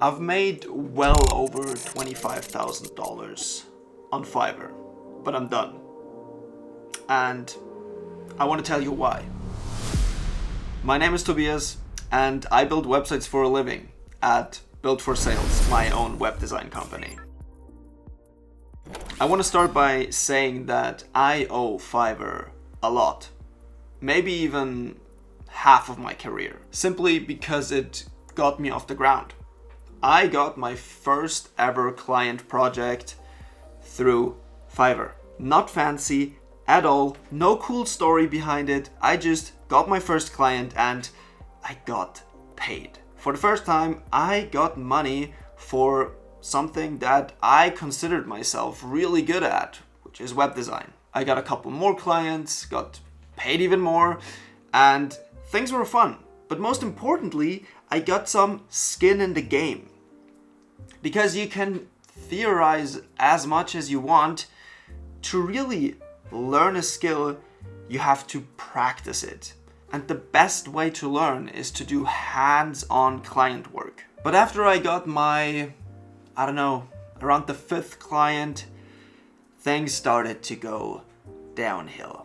I've made well over $25,000 on Fiverr, but I'm done. And I want to tell you why. My name is Tobias, and I build websites for a living at Built for Sales, my own web design company. I want to start by saying that I owe Fiverr a lot, maybe even half of my career, simply because it got me off the ground. I got my first ever client project through Fiverr. Not fancy at all, no cool story behind it. I just got my first client and I got paid. For the first time, I got money for something that I considered myself really good at, which is web design. I got a couple more clients, got paid even more, and things were fun. But most importantly, I got some skin in the game. Because you can theorize as much as you want. To really learn a skill, you have to practice it. And the best way to learn is to do hands-on client work. But after I got my, around the 5th client, things started to go downhill.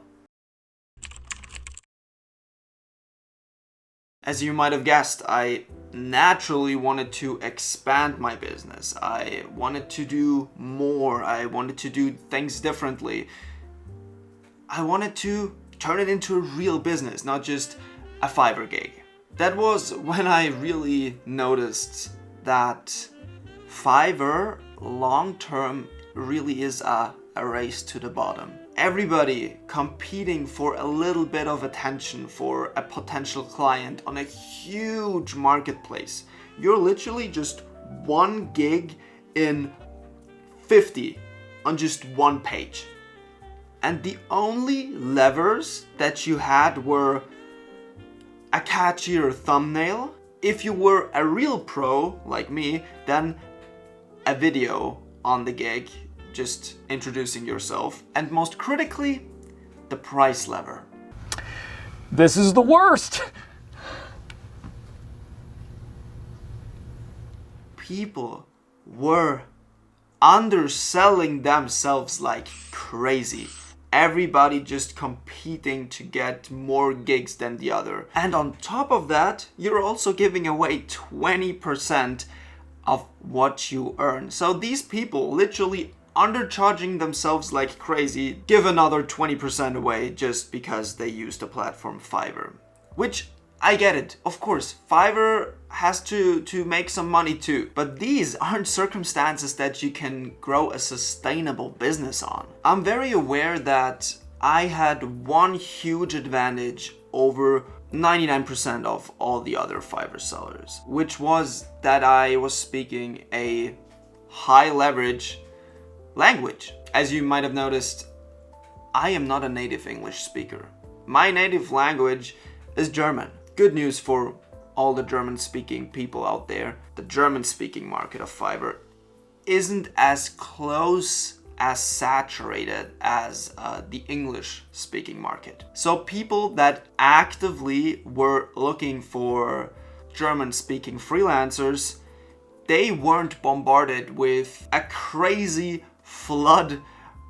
As you might have guessed, I naturally wanted to expand my business. I wanted to do more. I wanted to do things differently. I wanted to turn it into a real business, not just a Fiverr gig. That was when I really noticed that Fiverr long-term really is a race to the bottom. Everybody competing for a little bit of attention for a potential client on a huge marketplace. You're literally just one gig in 50 on just one page. And the only levers that you had were a catchier thumbnail. If you were a real pro like me, then a video on the gig, just introducing yourself, and most critically, the price lever. This is the worst! People were underselling themselves like crazy. Everybody just competing to get more gigs than the other. And on top of that, you're also giving away 20% of what you earn. So these people literally undercharging themselves like crazy, give another 20% away just because they use the platform Fiverr. Which, I get it, of course, Fiverr has to make some money too. But these aren't circumstances that you can grow a sustainable business on. I'm very aware that I had one huge advantage over 99% of all the other Fiverr sellers, which was that I was speaking a high leverage language. As you might have noticed, I am not a native English speaker. My native language is German. Good news for all the German-speaking people out there. The German-speaking market of Fiverr isn't as close as saturated as the English-speaking market. So people that actively were looking for German-speaking freelancers, they weren't bombarded with a crazy flood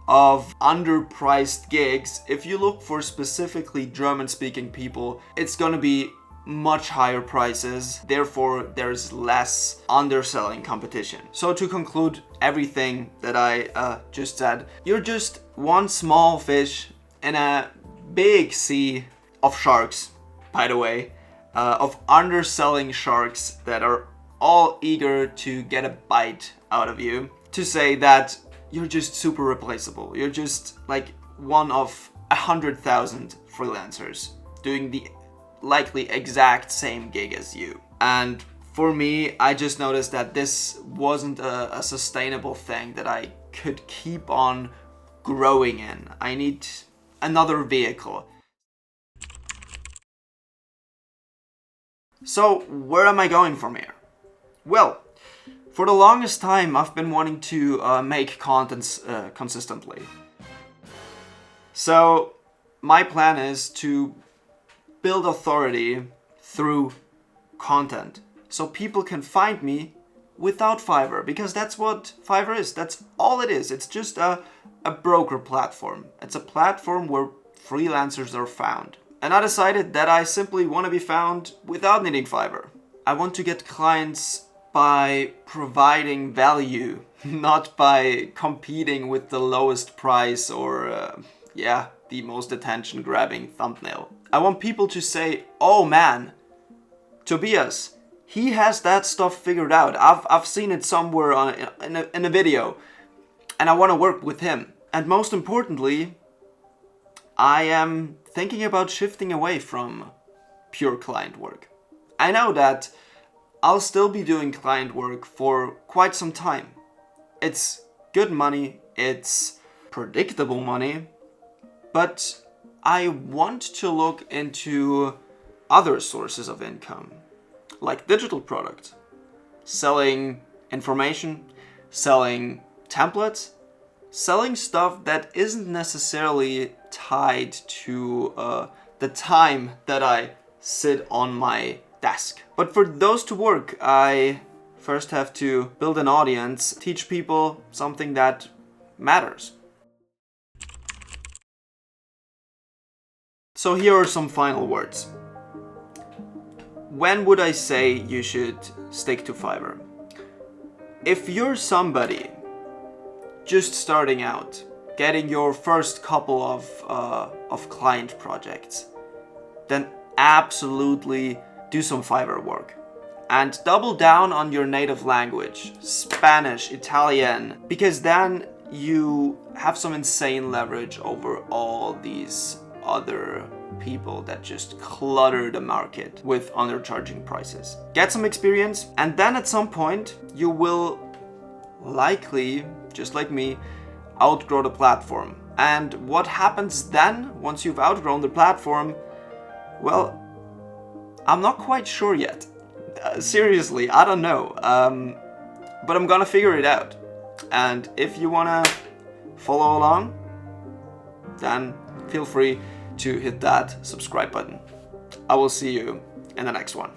of underpriced gigs. If you look for specifically German-speaking people, it's gonna be much higher prices. Therefore, there's less underselling competition. So to conclude everything that I just said, you're just one small fish in a big sea of sharks, by the way, of underselling sharks that are all eager to get a bite out of you. To say that you're just super replaceable. You're just like one of 100,000 freelancers doing the likely exact same gig as you. And for me, I just noticed that this wasn't a sustainable thing that I could keep on growing in. I need another vehicle. So where am I going from here? Well, for the longest time, I've been wanting to make content consistently. So my plan is to build authority through content. So people can find me without Fiverr, because that's what Fiverr is. That's all it is. It's just a broker platform. It's a platform where freelancers are found. And I decided that I simply want to be found without needing Fiverr. I want to get clients by providing value, not by competing with the lowest price or, the most attention-grabbing thumbnail. I want people to say, oh man, Tobias, he has that stuff figured out. I've seen it somewhere in a video, and I want to work with him. And most importantly, I am thinking about shifting away from pure client work. I know that I'll still be doing client work for quite some time. It's good money, it's predictable money, but I want to look into other sources of income, like digital products, selling information, selling templates, selling stuff that isn't necessarily tied to the time that I sit on my desk. But for those to work, I first have to build an audience, teach people something that matters. So here are some final words. When would I say you should stick to Fiverr? If you're somebody just starting out, getting your first couple of client projects, then absolutely do some Fiverr work. And double down on your native language, Spanish, Italian, because then you have some insane leverage over all these other people that just clutter the market with undercharging prices. Get some experience, and then at some point you will likely, just like me, outgrow the platform. And what happens then, once you've outgrown the platform? Well, I'm not quite sure yet. Seriously, I don't know. But I'm gonna figure it out. And if you wanna follow along, then feel free to hit that subscribe button. I will see you in the next one.